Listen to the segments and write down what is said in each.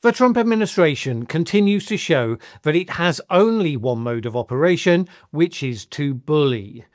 The Trump administration continues to show that it has only one mode of operation, which is to bully.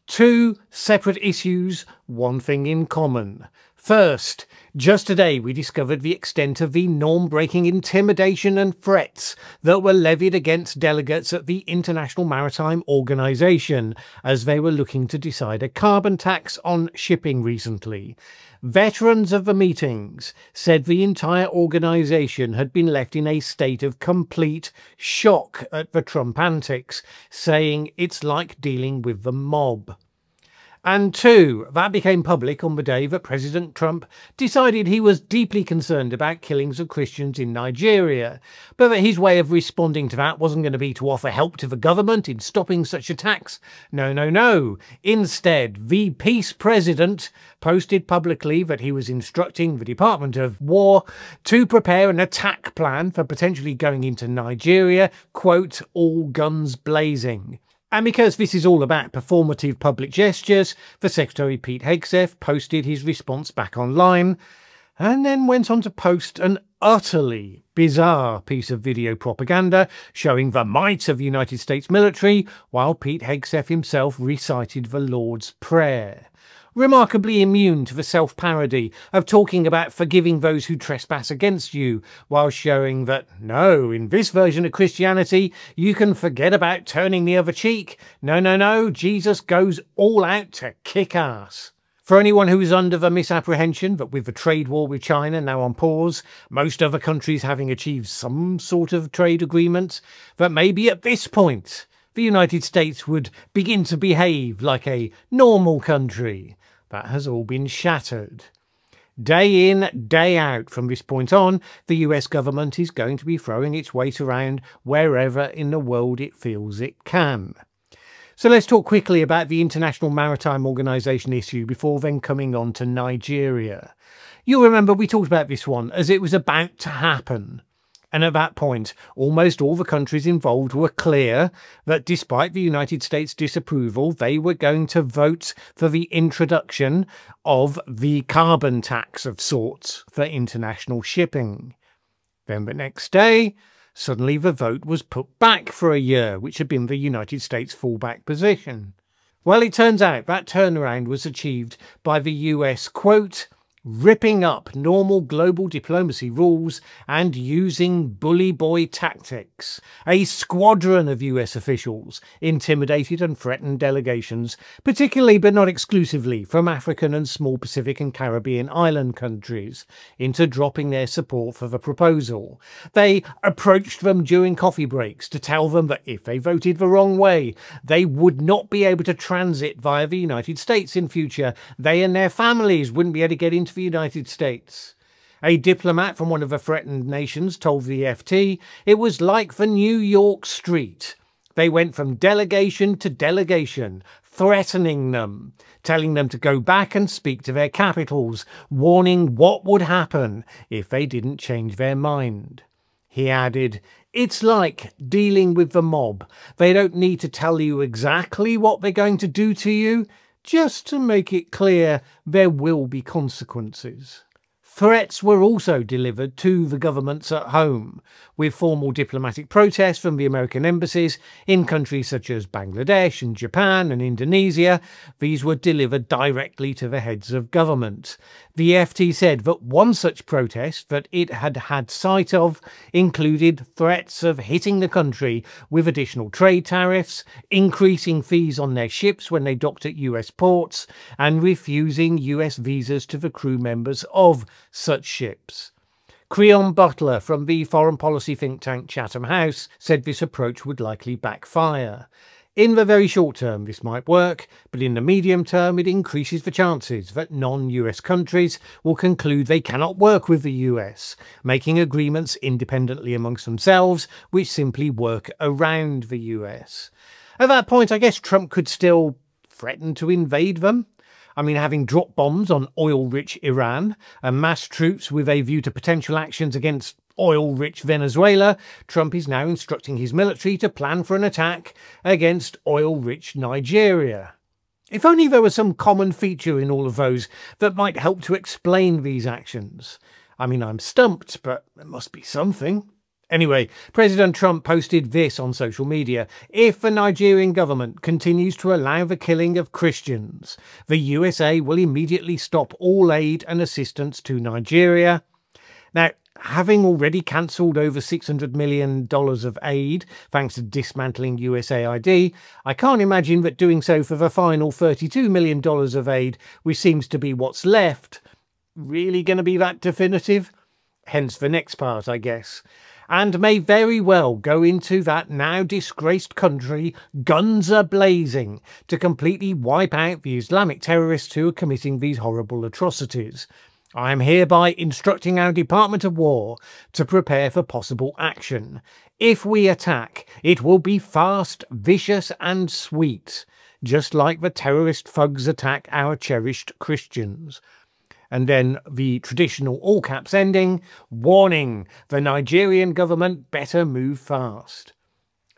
Two separate issues, one thing in common. First, just today we discovered the extent of the norm-breaking intimidation and threats that were levied against delegates at the International Maritime Organization as they were looking to decide a carbon tax on shipping recently. Veterans of the meetings said the entire organisation had been left in a state of complete shock at the Trump antics, saying it's like dealing with the mob. And two, that became public on the day that President Trump decided he was deeply concerned about killings of Christians in Nigeria, but that his way of responding to that wasn't going to be to offer help to the government in stopping such attacks. No. Instead, the peace president posted publicly that he was instructing the Department of War to prepare an attack plan for potentially going into Nigeria, quote, all guns blazing. And because this is all about performative public gestures, the Secretary Pete Hegseth posted his response back online, and then went on to post an utterly bizarre piece of video propaganda showing the might of the United States military, while Pete Hegseth himself recited the Lord's Prayer. Remarkably immune to the self-parody of talking about forgiving those who trespass against you, while showing that, no, in this version of Christianity, you can forget about turning the other cheek. No, Jesus goes all out to kick ass. For anyone who is under the misapprehension that with the trade war with China now on pause, most other countries having achieved some sort of trade agreement, that maybe at this point, the United States would begin to behave like a normal country. That has all been shattered. Day in, day out from this point on, the US government is going to be throwing its weight around wherever in the world it feels it can. So let's talk quickly about the International Maritime Organization issue before then coming on to Nigeria. You'll remember we talked about this one as it was about to happen. And at that point, almost all the countries involved were clear that despite the United States' disapproval, they were going to vote for the introduction of the carbon tax of sorts for international shipping. Then the next day, suddenly the vote was put back for a year, which had been the United States' fallback position. Well, it turns out that turnaround was achieved by the US, quote, ripping up normal global diplomacy rules and using bully boy tactics. A squadron of US officials intimidated and threatened delegations, particularly but not exclusively from African and small Pacific and Caribbean island countries, into dropping their support for the proposal. They approached them during coffee breaks to tell them that if they voted the wrong way, they would not be able to transit via the United States in future. They and their families wouldn't be able to get into the United States. A diplomat from one of the threatened nations told the FT it was like the New York street. They went from delegation to delegation, threatening them, telling them to go back and speak to their capitals, warning what would happen if they didn't change their mind. He added, it's like dealing with the mob. They don't need to tell you exactly what they're going to do to you, just to make it clear there will be consequences. Threats were also delivered to the governments at home, with formal diplomatic protests from the American embassies in countries such as Bangladesh and Japan and Indonesia. These were delivered directly to the heads of government. The FT said that one such protest that it had had sight of included threats of hitting the country with additional trade tariffs, increasing fees on their ships when they docked at US ports, and refusing US visas to the crew members of such ships. Creon Butler from the foreign policy think tank Chatham House said this approach would likely backfire. In the very short term this might work, but in the medium term it increases the chances that non-US countries will conclude they cannot work with the US, making agreements independently amongst themselves which simply work around the US. At that point, I guess Trump could still threaten to invade them. I mean, having dropped bombs on oil-rich Iran and massed troops with a view to potential actions against oil-rich Venezuela, Trump is now instructing his military to plan for an attack against oil-rich Nigeria. If only there was some common feature in all of those that might help to explain these actions. I mean, I'm stumped, but there must be something. Anyway, President Trump posted this on social media. If the Nigerian government continues to allow the killing of Christians, the USA will immediately stop all aid and assistance to Nigeria. Now, having already cancelled over $600 million of aid thanks to dismantling USAID, I can't imagine that doing so for the final $32 million of aid, which seems to be what's left, really going to be that definitive? Hence the next part, I guess. And may very well go into that now disgraced country, guns a-blazing, to completely wipe out the Islamic terrorists who are committing these horrible atrocities. I am hereby instructing our Department of War to prepare for possible action. If we attack, it will be fast, vicious and sweet, just like the terrorist thugs attack our cherished Christians. And then the traditional all caps ending, warning, the Nigerian government better move fast.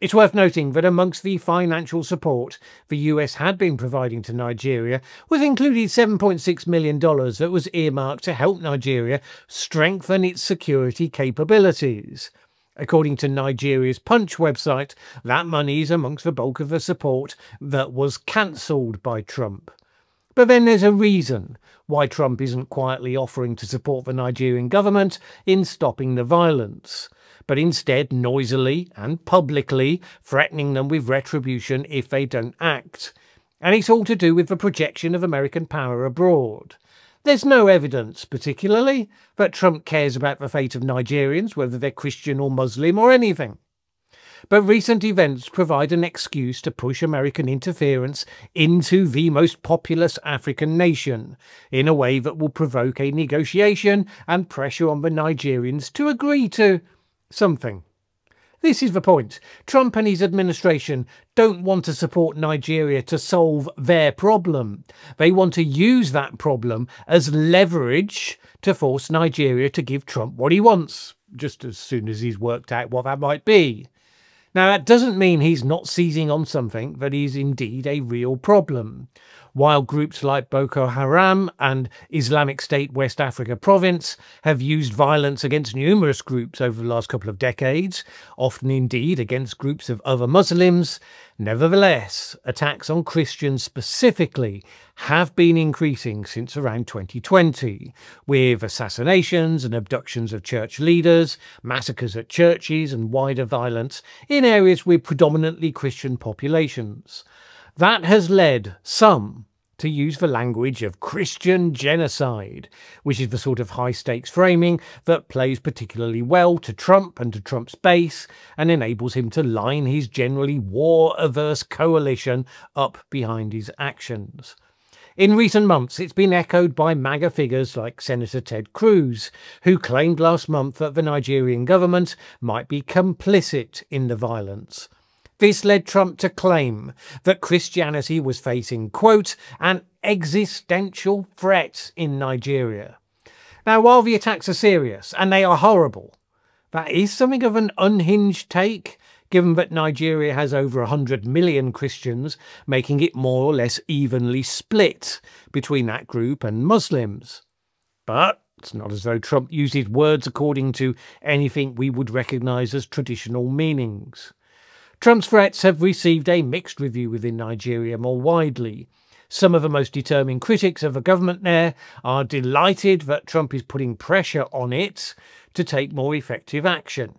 It's worth noting that amongst the financial support the US had been providing to Nigeria was included $7.6 million that was earmarked to help Nigeria strengthen its security capabilities. According to Nigeria's Punch website, that money is amongst the bulk of the support that was cancelled by Trump. But then there's a reason why Trump isn't quietly offering to support the Nigerian government in stopping the violence, but instead noisily and publicly threatening them with retribution if they don't act. And it's all to do with the projection of American power abroad. There's no evidence, particularly, that Trump cares about the fate of Nigerians, whether they're Christian or Muslim or anything. But recent events provide an excuse to push American interference into the most populous African nation, in a way that will provoke a negotiation and pressure on the Nigerians to agree to something. This is the point. Trump and his administration don't want to support Nigeria to solve their problem. They want to use that problem as leverage to force Nigeria to give Trump what he wants, just as soon as he's worked out what that might be. Now, that doesn't mean he's not seizing on something that is indeed a real problem. While groups like Boko Haram and Islamic State West Africa Province have used violence against numerous groups over the last couple of decades, often indeed against groups of other Muslims, nevertheless, attacks on Christians specifically have been increasing since around 2020, with assassinations and abductions of church leaders, massacres at churches and wider violence in areas with predominantly Christian populations. That has led some to use the language of Christian genocide, which is the sort of high-stakes framing that plays particularly well to Trump and to Trump's base and enables him to line his generally war-averse coalition up behind his actions. In recent months, it's been echoed by MAGA figures like Senator Ted Cruz, who claimed last month that the Nigerian government might be complicit in the violence. This led Trump to claim that Christianity was facing, quote, an existential threat in Nigeria. Now, while the attacks are serious, and they are horrible, that is something of an unhinged take, given that Nigeria has over 100 million Christians, making it more or less evenly split between that group and Muslims. But it's not as though Trump uses words according to anything we would recognise as traditional meanings. Trump's threats have received a mixed review within Nigeria more widely. Some of the most determined critics of the government there are delighted that Trump is putting pressure on it to take more effective action.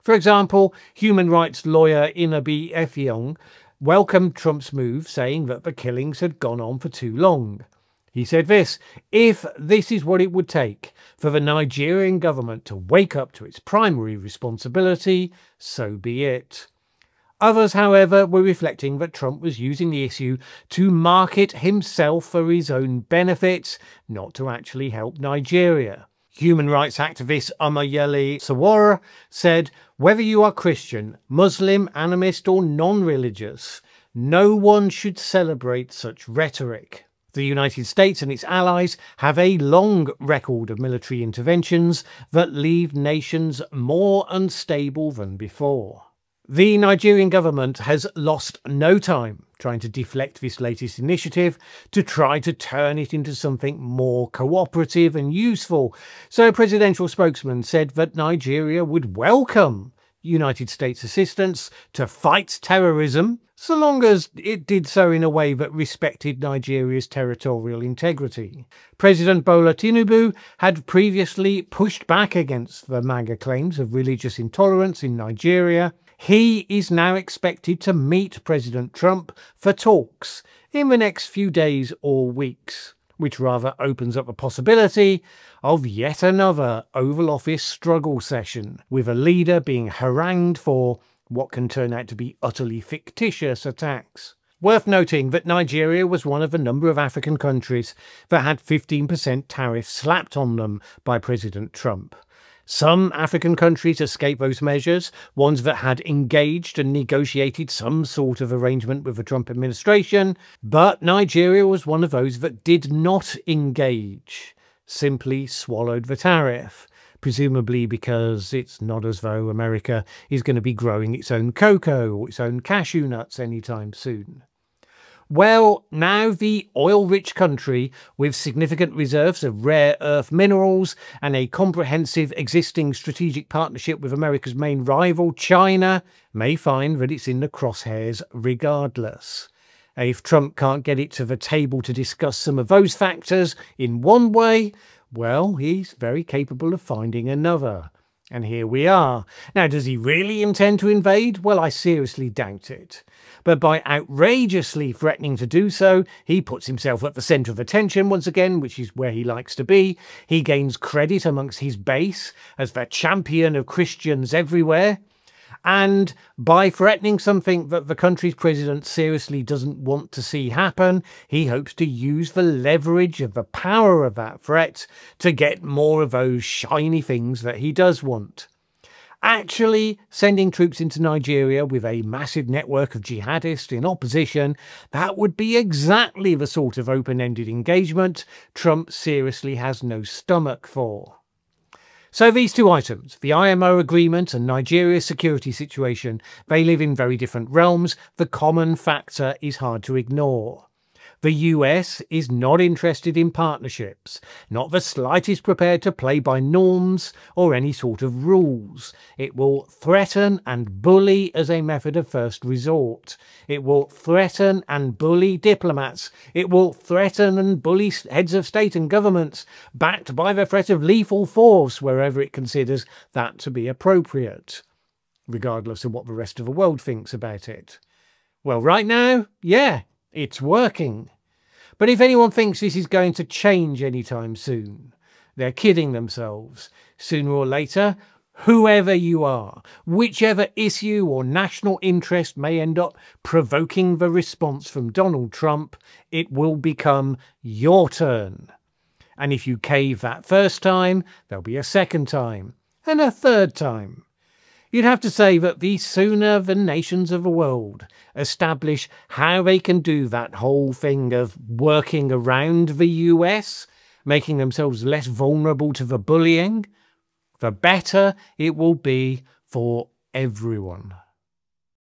For example, human rights lawyer Inabi Effiong welcomed Trump's move, saying that the killings had gone on for too long. He said this: if this is what it would take for the Nigerian government to wake up to its primary responsibility, so be it. Others, however, were reflecting that Trump was using the issue to market himself for his own benefits, not to actually help Nigeria. Human rights activist Omoyele Sowore said, whether you are Christian, Muslim, animist or non-religious, no one should celebrate such rhetoric. The United States and its allies have a long record of military interventions that leave nations more unstable than before. The Nigerian government has lost no time trying to deflect this latest initiative to try to turn it into something more cooperative and useful. So a presidential spokesman said that Nigeria would welcome United States assistance to fight terrorism, so long as it did so in a way that respected Nigeria's territorial integrity. President Bola Tinubu had previously pushed back against the MAGA claims of religious intolerance in Nigeria. He is now expected to meet President Trump for talks in the next few days or weeks, which rather opens up the possibility of yet another Oval Office struggle session, with a leader being harangued for what can turn out to be utterly fictitious attacks. Worth noting that Nigeria was one of a number of African countries that had 15% tariffs slapped on them by President Trump. Some African countries escaped those measures, ones that had engaged and negotiated some sort of arrangement with the Trump administration, but Nigeria was one of those that did not engage, simply swallowed the tariff, presumably because it's not as though America is going to be growing its own cocoa or its own cashew nuts anytime soon. Well, now the oil-rich country with significant reserves of rare earth minerals and a comprehensive existing strategic partnership with America's main rival, China, may find that it's in the crosshairs regardless. If Trump can't get it to the table to discuss some of those factors in one way, well, he's very capable of finding another. And here we are. Now, does he really intend to invade? Well, I seriously doubt it. But by outrageously threatening to do so, he puts himself at the centre of attention once again, which is where he likes to be. He gains credit amongst his base as the champion of Christians everywhere. And by threatening something that the country's president seriously doesn't want to see happen, he hopes to use the leverage of the power of that threat to get more of those shiny things that he does want. Actually, sending troops into Nigeria with a massive network of jihadists in opposition, that would be exactly the sort of open-ended engagement Trump seriously has no stomach for. So these two items, the IMO agreement and Nigeria's security situation, they live in very different realms. The common factor is hard to ignore. The US is not interested in partnerships, not the slightest prepared to play by norms or any sort of rules. It will threaten and bully as a method of first resort. It will threaten and bully diplomats. It will threaten and bully heads of state and governments, backed by the threat of lethal force wherever it considers that to be appropriate, regardless of what the rest of the world thinks about it. Well, right now, yeah, it's working. But if anyone thinks this is going to change anytime soon, they're kidding themselves. Sooner or later, whoever you are, whichever issue or national interest may end up provoking the response from Donald Trump, it will become your turn. And if you cave that first time, there'll be a second time, and a third time. You'd have to say that the sooner the nations of the world establish how they can do that whole thing of working around the US, making themselves less vulnerable to the bullying, the better it will be for everyone.